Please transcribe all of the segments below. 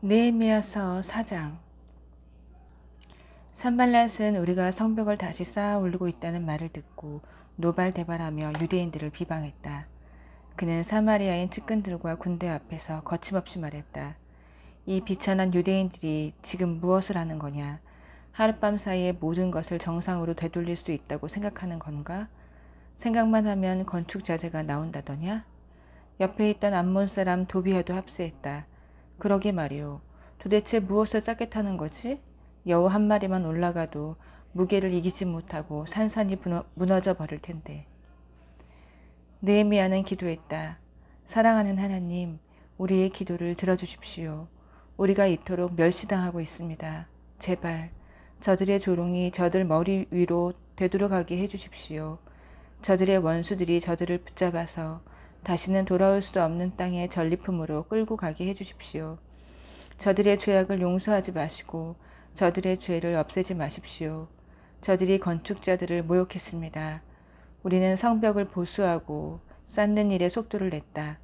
느헤미야서 4장. 산발랏은 우리가 성벽을 다시 쌓아 올리고 있다는 말을 듣고 노발대발하며 유대인들을 비방했다. 그는 사마리아인 측근들과 군대 앞에서 거침없이 말했다. 이 비천한 유대인들이 지금 무엇을 하는 거냐? 하룻밤 사이에 모든 것을 정상으로 되돌릴 수 있다고 생각하는 건가? 생각만 하면 건축 자재가 나온다더냐? 옆에 있던 암몬 사람 도비아도 합세했다. 그러게 말이오. 도대체 무엇을 쌓겠다는 거지? 여우 한 마리만 올라가도 무게를 이기지 못하고 산산이 무너져 버릴 텐데. 느헤미야는 기도했다. 사랑하는 하나님, 우리의 기도를 들어주십시오. 우리가 이토록 멸시당하고 있습니다. 제발 저들의 조롱이 저들 머리 위로 되돌아가게 해주십시오. 저들의 원수들이 저들을 붙잡아서 다시는 돌아올 수 없는 땅의 전리품으로 끌고 가게 해주십시오. 저들의 죄악을 용서하지 마시고 저들의 죄를 없애지 마십시오. 저들이 건축자들을 모욕했습니다. 우리는 성벽을 보수하고 쌓는 일에 속도를 냈다.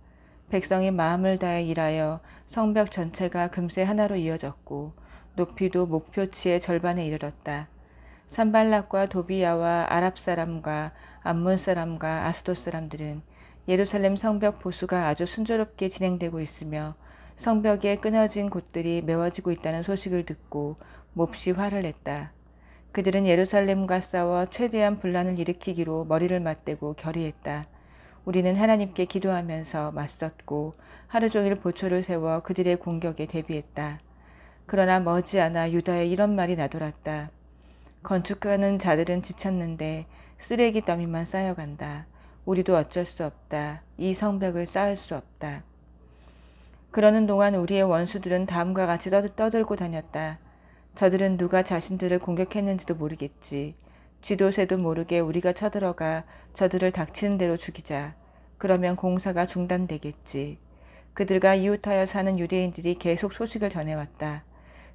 백성이 마음을 다해 일하여 성벽 전체가 금세 하나로 이어졌고 높이도 목표치의 절반에 이르렀다. 산발락과 도비야와 아랍 사람과 암몬 사람과 아스돗 사람들은 예루살렘 성벽 보수가 아주 순조롭게 진행되고 있으며 성벽의 끊어진 곳들이 메워지고 있다는 소식을 듣고 몹시 화를 냈다. 그들은 예루살렘과 싸워 최대한 분란을 일으키기로 머리를 맞대고 결의했다. 우리는 하나님께 기도하면서 맞섰고 하루 종일 보초를 세워 그들의 공격에 대비했다. 그러나 머지않아 유다에 이런 말이 나돌았다. 건축하는 자들은 지쳤는데 쓰레기 더미만 쌓여간다. 우리도 어쩔 수 없다. 이 성벽을 쌓을 수 없다. 그러는 동안 우리의 원수들은 다음과 같이 떠들고 다녔다. 저들은 누가 자신들을 공격했는지도 모르겠지. 쥐도 새도 모르게 우리가 쳐들어가 저들을 닥치는 대로 죽이자. 그러면 공사가 중단되겠지. 그들과 이웃하여 사는 유대인들이 계속 소식을 전해왔다.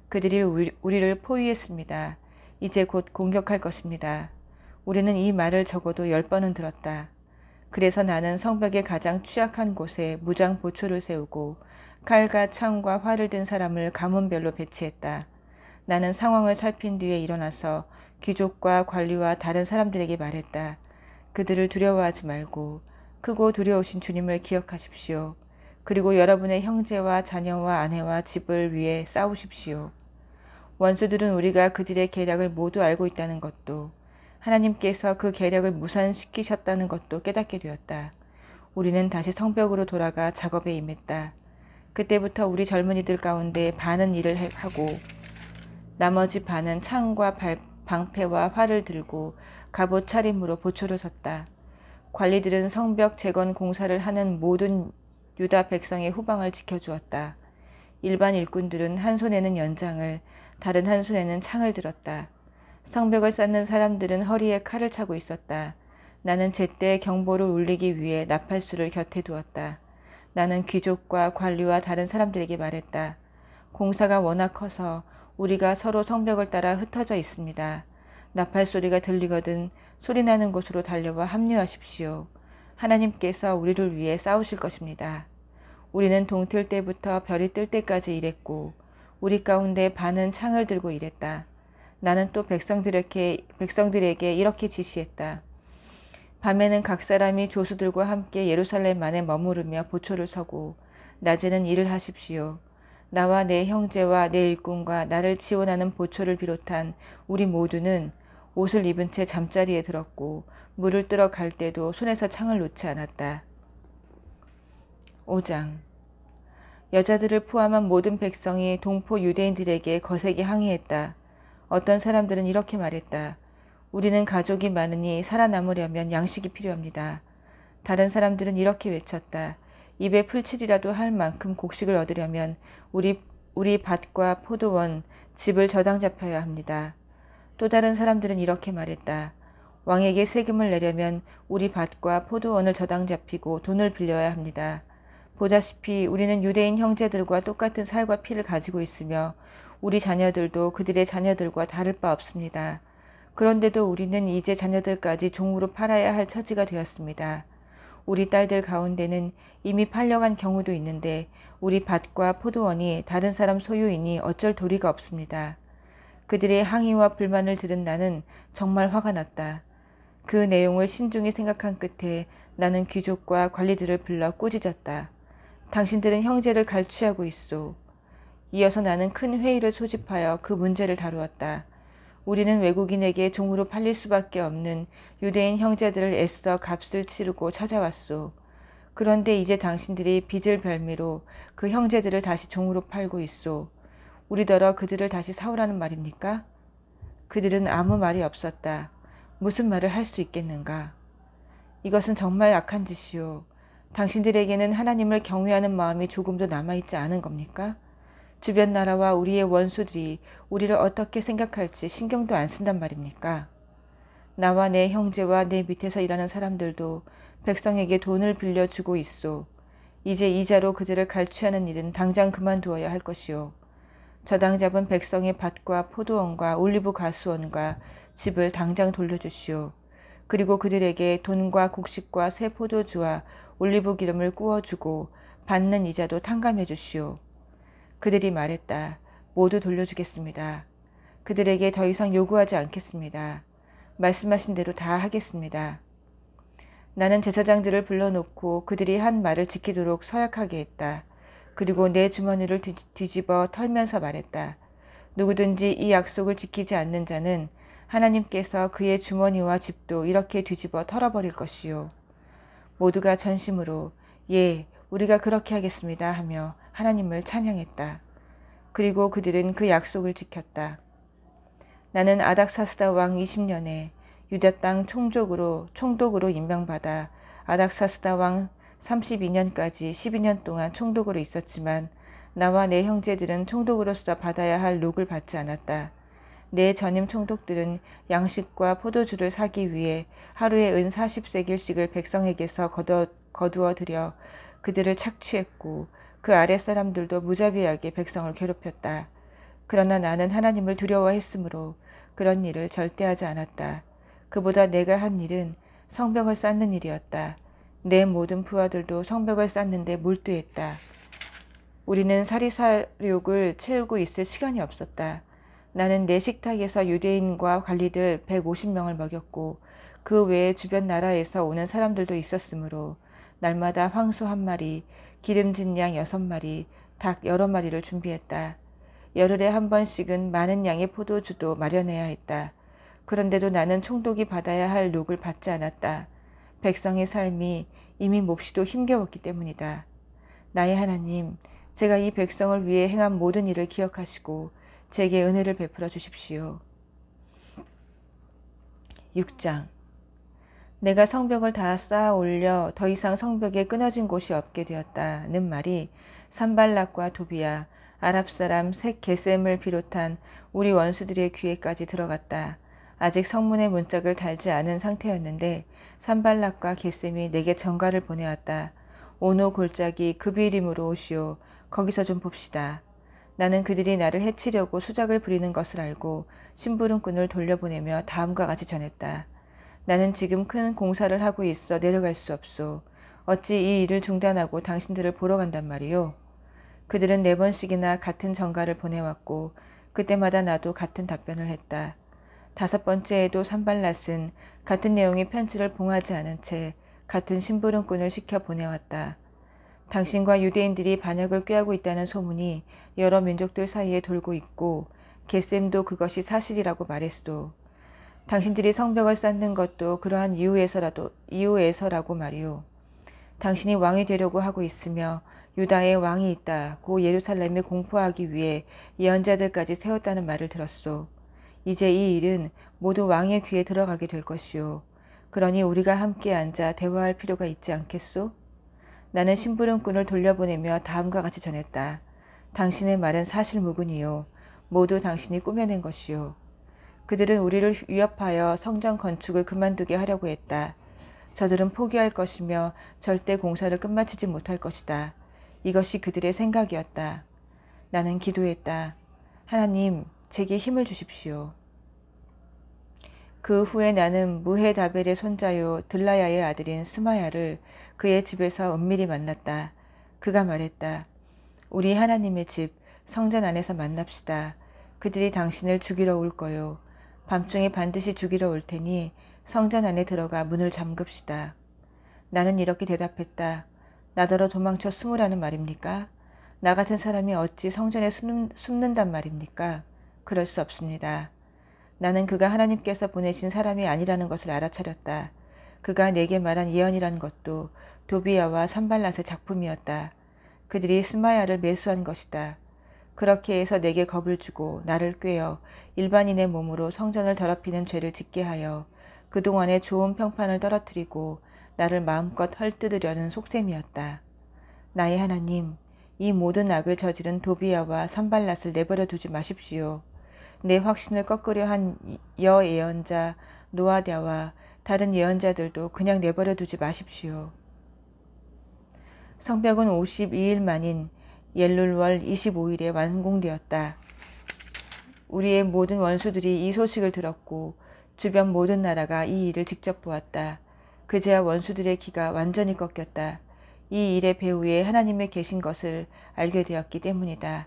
그들이 우리를 포위했습니다. 이제 곧 공격할 것입니다. 우리는 이 말을 적어도 10번은 들었다. 그래서 나는 성벽의 가장 취약한 곳에 무장 보초를 세우고 칼과 창과 활을 든 사람을 가문별로 배치했다. 나는 상황을 살핀 뒤에 일어나서 귀족과 관리와 다른 사람들에게 말했다. 그들을 두려워하지 말고 크고 두려우신 주님을 기억하십시오. 그리고 여러분의 형제와 자녀와 아내와 집을 위해 싸우십시오. 원수들은 우리가 그들의 계략을 모두 알고 있다는 것도 하나님께서 그 계략을 무산시키셨다는 것도 깨닫게 되었다. 우리는 다시 성벽으로 돌아가 작업에 임했다. 그때부터 우리 젊은이들 가운데 반은 일을 하고 나머지 반은 창과 방패와 활을 들고 갑옷 차림으로 보초를 섰다. 관리들은 성벽 재건 공사를 하는 모든 유다 백성의 후방을 지켜주었다. 일반 일꾼들은 한 손에는 연장을, 다른 한 손에는 창을 들었다. 성벽을 쌓는 사람들은 허리에 칼을 차고 있었다. 나는 제때 경보를 울리기 위해 나팔수를 곁에 두었다. 나는 귀족과 관리와 다른 사람들에게 말했다. 공사가 워낙 커서 우리가 서로 성벽을 따라 흩어져 있습니다. 나팔 소리가 들리거든 소리나는 곳으로 달려와 합류하십시오. 하나님께서 우리를 위해 싸우실 것입니다. 우리는 동틀 때부터 별이 뜰 때까지 일했고 우리 가운데 반은 창을 들고 일했다. 나는 또 백성들에게 이렇게 지시했다. 밤에는 각 사람이 조수들과 함께 예루살렘 안에 머무르며 보초를 서고 낮에는 일을 하십시오. 나와 내 형제와 내 일꾼과 나를 지원하는 보초를 비롯한 우리 모두는 옷을 입은 채 잠자리에 들었고 물을 뜨러 갈 때도 손에서 창을 놓지 않았다. 5장. 여자들을 포함한 모든 백성이 동포 유대인들에게 거세게 항의했다. 어떤 사람들은 이렇게 말했다. 우리는 가족이 많으니 살아남으려면 양식이 필요합니다. 다른 사람들은 이렇게 외쳤다. 입에 풀칠이라도 할 만큼 곡식을 얻으려면 우리 밭과 포도원, 집을 저당 잡혀야 합니다. 또 다른 사람들은 이렇게 말했다. 왕에게 세금을 내려면 우리 밭과 포도원을 저당 잡히고 돈을 빌려야 합니다. 보다시피 우리는 유대인 형제들과 똑같은 살과 피를 가지고 있으며 우리 자녀들도 그들의 자녀들과 다를 바 없습니다. 그런데도 우리는 이제 자녀들까지 종으로 팔아야 할 처지가 되었습니다. 우리 딸들 가운데는 이미 팔려간 경우도 있는데 우리 밭과 포도원이 다른 사람 소유이니 어쩔 도리가 없습니다. 그들의 항의와 불만을 들은 나는 정말 화가 났다. 그 내용을 신중히 생각한 끝에 나는 귀족과 관리들을 불러 꾸짖었다. 당신들은 형제를 갈취하고 있소. 이어서 나는 큰 회의를 소집하여 그 문제를 다루었다. 우리는 외국인에게 종으로 팔릴 수밖에 없는 유대인 형제들을 애써 값을 치르고 찾아왔소. 그런데 이제 당신들이 빚을 별미로 그 형제들을 다시 종으로 팔고 있소. 우리더러 그들을 다시 사오라는 말입니까? 그들은 아무 말이 없었다. 무슨 말을 할 수 있겠는가? 이것은 정말 악한 짓이오. 당신들에게는 하나님을 경외하는 마음이 조금도 남아있지 않은 겁니까? 주변 나라와 우리의 원수들이 우리를 어떻게 생각할지 신경도 안 쓴단 말입니까? 나와 내 형제와 내 밑에서 일하는 사람들도 백성에게 돈을 빌려주고 있소. 이제 이자로 그들을 갈취하는 일은 당장 그만두어야 할 것이오. 저당 잡은 백성의 밭과 포도원과 올리브 가수원과 집을 당장 돌려주시오. 그리고 그들에게 돈과 곡식과 새 포도주와 올리브 기름을 구워주고 받는 이자도 탕감해 주시오. 그들이 말했다. 모두 돌려주겠습니다. 그들에게 더 이상 요구하지 않겠습니다. 말씀하신 대로 다 하겠습니다. 나는 제사장들을 불러놓고 그들이 한 말을 지키도록 서약하게 했다. 그리고 내 주머니를 뒤집어 털면서 말했다. 누구든지 이 약속을 지키지 않는 자는 하나님께서 그의 주머니와 집도 이렇게 뒤집어 털어버릴 것이요. 모두가 전심으로 예, 우리가 그렇게 하겠습니다 하며 하나님을 찬양했다. 그리고 그들은 그 약속을 지켰다. 나는 아닥사스다 왕 20년에 유다 땅 총독으로 임명받아 아닥사스다 왕 32년까지 12년 동안 총독으로 있었지만 나와 내 형제들은 총독으로서 받아야 할 록을 받지 않았다. 내 전임 총독들은 양식과 포도주를 사기 위해 하루에 은 40세겔씩을 백성에게서 거두어 들여 그들을 착취했고 그 아랫사람들도 무자비하게 백성을 괴롭혔다. 그러나 나는 하나님을 두려워했으므로 그런 일을 절대 하지 않았다. 그보다 내가 한 일은 성벽을 쌓는 일이었다. 내 모든 부하들도 성벽을 쌓는데 몰두했다. 우리는 사리사욕을 채우고 있을 시간이 없었다. 나는 내 식탁에서 유대인과 관리들 150명을 먹였고 그 외에 주변 나라에서 오는 사람들도 있었으므로 날마다 황소 1마리, 기름진 양 6마리, 닭 여러 마리를 준비했다. 열흘에 한 번씩은 많은 양의 포도주도 마련해야 했다. 그런데도 나는 총독이 받아야 할 록을 받지 않았다. 백성의 삶이 이미 몹시도 힘겨웠기 때문이다. 나의 하나님, 제가 이 백성을 위해 행한 모든 일을 기억하시고 제게 은혜를 베풀어 주십시오. 6장. 내가 성벽을 다 쌓아 올려 더 이상 성벽에 끊어진 곳이 없게 되었다는 말이 산발락과 도비야, 아랍사람 색 게셈을 비롯한 우리 원수들의 귀에까지 들어갔다. 아직 성문에 문짝을 달지 않은 상태였는데 산발락과 게셈이 내게 전가를 보내왔다. 오노 골짜기 그비림으로 오시오. 거기서 좀 봅시다. 나는 그들이 나를 해치려고 수작을 부리는 것을 알고 심부름꾼을 돌려보내며 다음과 같이 전했다. 나는 지금 큰 공사를 하고 있어 내려갈 수 없소. 어찌 이 일을 중단하고 당신들을 보러 간단 말이오. 그들은 4번씩이나 같은 전가를 보내왔고 그때마다 나도 같은 답변을 했다. 5번째에도 산발랏은 같은 내용의 편지를 봉하지 않은 채 같은 심부름꾼을 시켜 보내왔다. 당신과 유대인들이 반역을 꾀하고 있다는 소문이 여러 민족들 사이에 돌고 있고 게셈도 그것이 사실이라고 말했소. 당신들이 성벽을 쌓는 것도 그러한 이유에서라고 말이오. 당신이 왕이 되려고 하고 있으며 유다에 왕이 있다고 예루살렘에 공포하기 위해 예언자들까지 세웠다는 말을 들었소. 이제 이 일은 모두 왕의 귀에 들어가게 될 것이오. 그러니 우리가 함께 앉아 대화할 필요가 있지 않겠소? 나는 심부름꾼을 돌려보내며 다음과 같이 전했다. 당신의 말은 사실무근이요. 모두 당신이 꾸며낸 것이요. 그들은 우리를 위협하여 성전 건축을 그만두게 하려고 했다. 저들은 포기할 것이며 절대 공사를 끝마치지 못할 것이다. 이것이 그들의 생각이었다. 나는 기도했다. 하나님, 제게 힘을 주십시오. 그 후에 나는 무헤다벨의 손자요 들라야의 아들인 스마야를 그의 집에서 은밀히 만났다. 그가 말했다. 우리 하나님의 집 성전 안에서 만납시다. 그들이 당신을 죽이러 올 거요. 밤중에 반드시 죽이러 올 테니 성전 안에 들어가 문을 잠급시다. 나는 이렇게 대답했다. 나더러 도망쳐 숨으라는 말입니까? 나 같은 사람이 어찌 성전에 숨는단 말입니까? 그럴 수 없습니다. 나는 그가 하나님께서 보내신 사람이 아니라는 것을 알아차렸다. 그가 내게 말한 예언이란 것도 도비야와 산발랏의 작품이었다. 그들이 스마야를 매수한 것이다. 그렇게 해서 내게 겁을 주고 나를 꿰어 일반인의 몸으로 성전을 더럽히는 죄를 짓게 하여 그동안의 좋은 평판을 떨어뜨리고 나를 마음껏 헐뜯으려는 속셈이었다. 나의 하나님, 이 모든 악을 저지른 도비야와 산발랏을 내버려 두지 마십시오. 내 확신을 꺾으려 한 여예언자 노아랴와 다른 예언자들도 그냥 내버려 두지 마십시오. 성벽은 52일 만인 엘룰월 25일에 완공되었다. 우리의 모든 원수들이 이 소식을 들었고 주변 모든 나라가 이 일을 직접 보았다. 그제야 원수들의 기가 완전히 꺾였다. 이 일의 배후에 하나님이 계신 것을 알게 되었기 때문이다.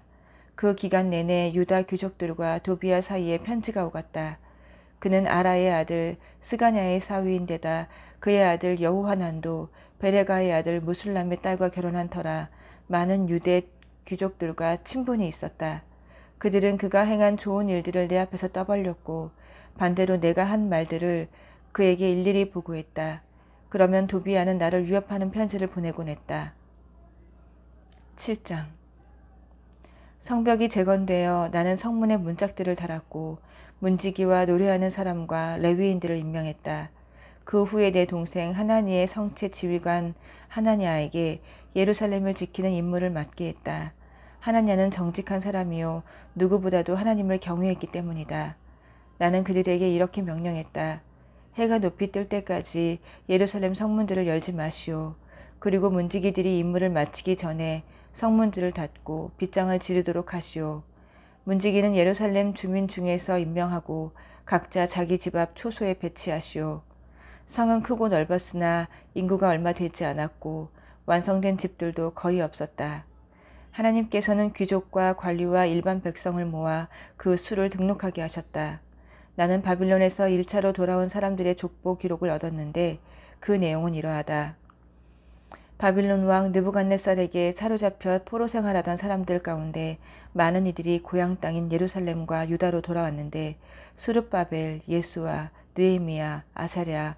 그 기간 내내 유다 귀족들과 도비야 사이에 편지가 오갔다. 그는 아라의 아들 스가냐의 사위인데다 그의 아들 여호하난도 베레가의 아들 무술람의 딸과 결혼한 터라 많은 유대 귀족들과 친분이 있었다. 그들은 그가 행한 좋은 일들을 내 앞에서 떠벌렸고 반대로 내가 한 말들을 그에게 일일이 보고했다. 그러면 도비야는 나를 위협하는 편지를 보내곤 했다. 7장 성벽이 재건되어 나는 성문에 문짝들을 달았고 문지기와 노래하는 사람과 레위인들을 임명했다. 그 후에 내 동생 하나니의 성체 지휘관 하나냐에게 예루살렘을 지키는 임무를 맡게 했다. 하나냐는 정직한 사람이요 누구보다도 하나님을 경외했기 때문이다. 나는 그들에게 이렇게 명령했다. 해가 높이 뜰 때까지 예루살렘 성문들을 열지 마시오. 그리고 문지기들이 임무를 마치기 전에 성문들을 닫고 빗장을 지르도록 하시오. 문지기는 예루살렘 주민 중에서 임명하고 각자 자기 집 앞 초소에 배치하시오. 성은 크고 넓었으나 인구가 얼마 되지 않았고 완성된 집들도 거의 없었다. 하나님께서는 귀족과 관리와 일반 백성을 모아 그 수를 등록하게 하셨다. 나는 바빌론에서 1차로 돌아온 사람들의 족보 기록을 얻었는데 그 내용은 이러하다. 바빌론 왕 느부갓네살에게 사로잡혀 포로 생활하던 사람들 가운데 많은 이들이 고향 땅인 예루살렘과 유다로 돌아왔는데 수룹바벨, 예수아, 느헤미야, 아사랴,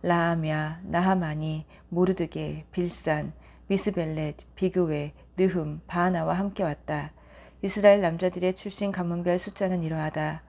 라함야, 나하마니, 모르드게, 빌산, 미스벨렛, 비그웨, 느흠, 바하나와 함께 왔다. 이스라엘 남자들의 출신 가문별 숫자는 이러하다.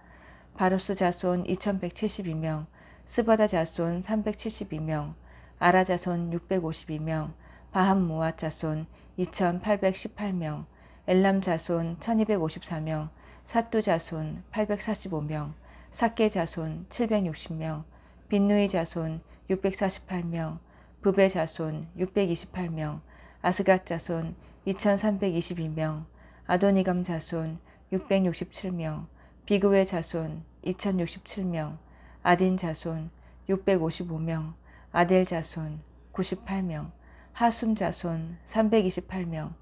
바로스 자손 2172명, 스바다 자손 372명, 아라 자손 652명, 바함모아 자손 2818명, 엘람 자손 1254명, 사뚜 자손 845명, 사케 자손 760명, 빈누이 자손 648명, 부베 자손 628명, 아스갓 자손 2322명, 아도니감 자손 667명, 비그웨 자손 2067명, 아딘 자손 655명, 아델 자손 98명, 하숨 자손 328명,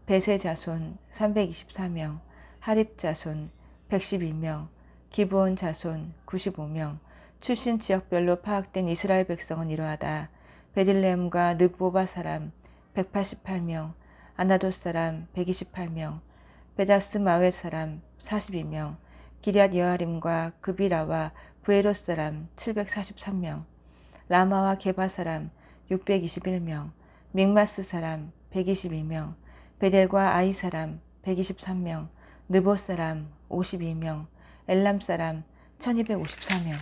베세 자손 324명, 하립 자손 112명, 기브온 자손 95명, 출신 지역별로 파악된 이스라엘 백성은 이러하다. 베들레헴과 느보바 사람 188명, 아나돗 사람 128명, 베다스 마웨 사람 42명, 기럇 여아림과 그비라와 부에롯 사람 743명, 라마와 게바 사람 621명, 믹마스 사람 122명, 베델과 아이 사람 123명, 느보 사람 52명, 엘람 사람 1254명,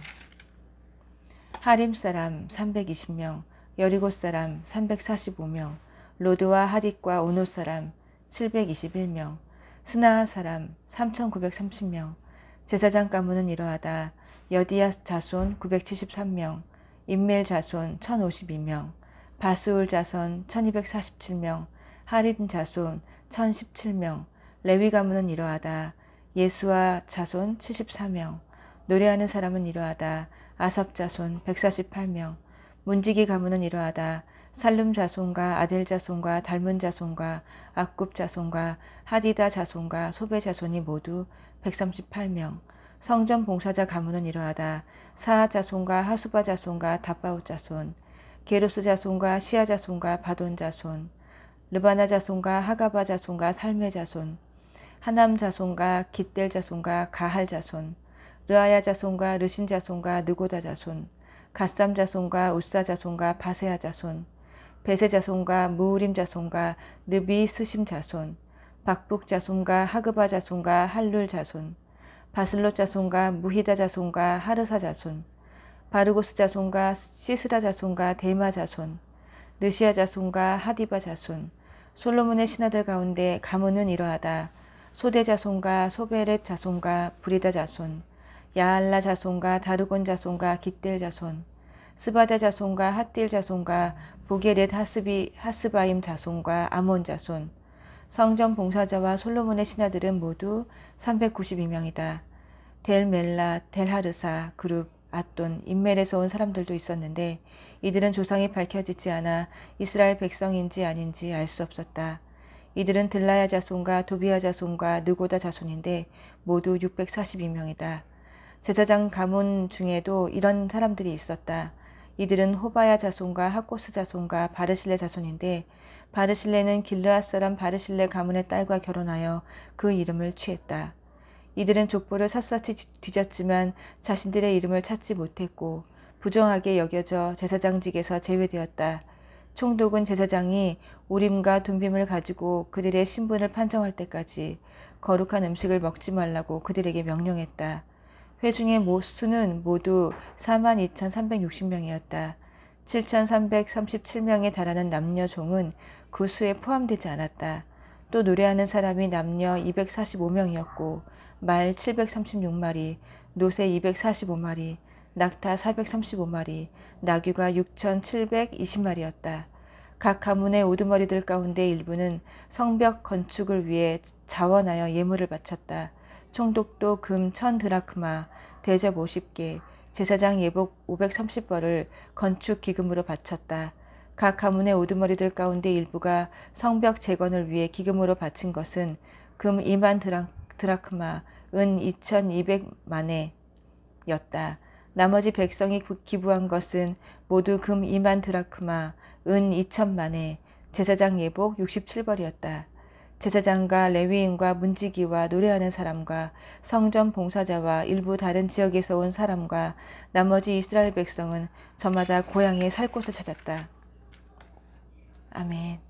하림 사람 320명, 여리고 사람 345명, 로드와 하딧과 오노 사람 721명, 스나아 사람 3930명, 제사장 가문은 이러하다. 여디야 자손 973명, 임멜 자손 1052명, 바스울 자손 1247명, 하림 자손 1017명, 레위 가문은 이러하다. 예수와 자손 74명, 노래하는 사람은 이러하다. 아삽 자손 148명. 문지기 가문은 이러하다. 살룸 자손과 아델 자손과 달문 자손과 악굽 자손과 하디다 자손과 소베 자손이 모두 138명. 성전 봉사자 가문은 이러하다. 사하 자손과 하수바 자손과 다바웃 자손, 게로스 자손과 시아 자손과 바돈 자손, 르바나 자손과 하가바 자손과 살메 자손, 하남 자손과 깃델 자손과 가할 자손, 르아야 자손과 르신 자손과 느고다 자손, 갓삼 자손과 우사 자손과 바세아 자손, 베세 자손과 무우림 자손과 느비 스심 자손, 박북 자손과 하그바 자손과 할룰 자손, 바슬롯 자손과 무히다 자손과 하르사 자손, 바르고스 자손과 시스라 자손과 데마 자손, 느시아 자손과 하디바 자손. 솔로몬의 신하들 가운데 가문은 이러하다. 소대 자손과 소베렛 자손과 브리다 자손, 야알라 자손과 다르곤 자손과 깃델 자손, 스바다 자손과 핫딜 자손과 보게렛 하스바임 자손과 아몬 자손. 성전 봉사자와 솔로몬의 신하들은 모두 392명이다. 델멜라, 델하르사, 그룹, 앗돈, 인멜에서 온 사람들도 있었는데 이들은 조상이 밝혀지지 않아 이스라엘 백성인지 아닌지 알 수 없었다. 이들은 들라야 자손과 도비야 자손과 느고다 자손인데 모두 642명이다. 제사장 가문 중에도 이런 사람들이 있었다. 이들은 호바야 자손과 하코스 자손과 바르실레 자손인데 바르실레는 길르앗 사람 바르실레 가문의 딸과 결혼하여 그 이름을 취했다. 이들은 족보를 샅샅이 뒤졌지만 자신들의 이름을 찾지 못했고 부정하게 여겨져 제사장직에서 제외되었다. 총독은 제사장이 우림과 둠빔을 가지고 그들의 신분을 판정할 때까지 거룩한 음식을 먹지 말라고 그들에게 명령했다. 회중의 수는 모두 42,360명이었다. 7,337명에 달하는 남녀 종은 그 수에 포함되지 않았다. 또 노래하는 사람이 남녀 245명이었고 말 736마리, 노새 245마리, 낙타 435마리, 나귀가 6,720마리였다. 각 가문의 우두머리들 가운데 일부는 성벽 건축을 위해 자원하여 예물을 바쳤다. 총독도 금 1000드라크마, 대접 50개, 제사장 예복 530벌을 건축 기금으로 바쳤다. 각 가문의 우두머리들 가운데 일부가 성벽 재건을 위해 기금으로 바친 것은 금 2만 드라크마, 은 2200만에였다. 나머지 백성이 기부한 것은 모두 금 2만 드라크마, 은 2000만에, 제사장 예복 67벌이었다. 제사장과 레위인과 문지기와 노래하는 사람과 성전 봉사자와 일부 다른 지역에서 온 사람과 나머지 이스라엘 백성은 저마다 고향에 살 곳을 찾았다. 아멘.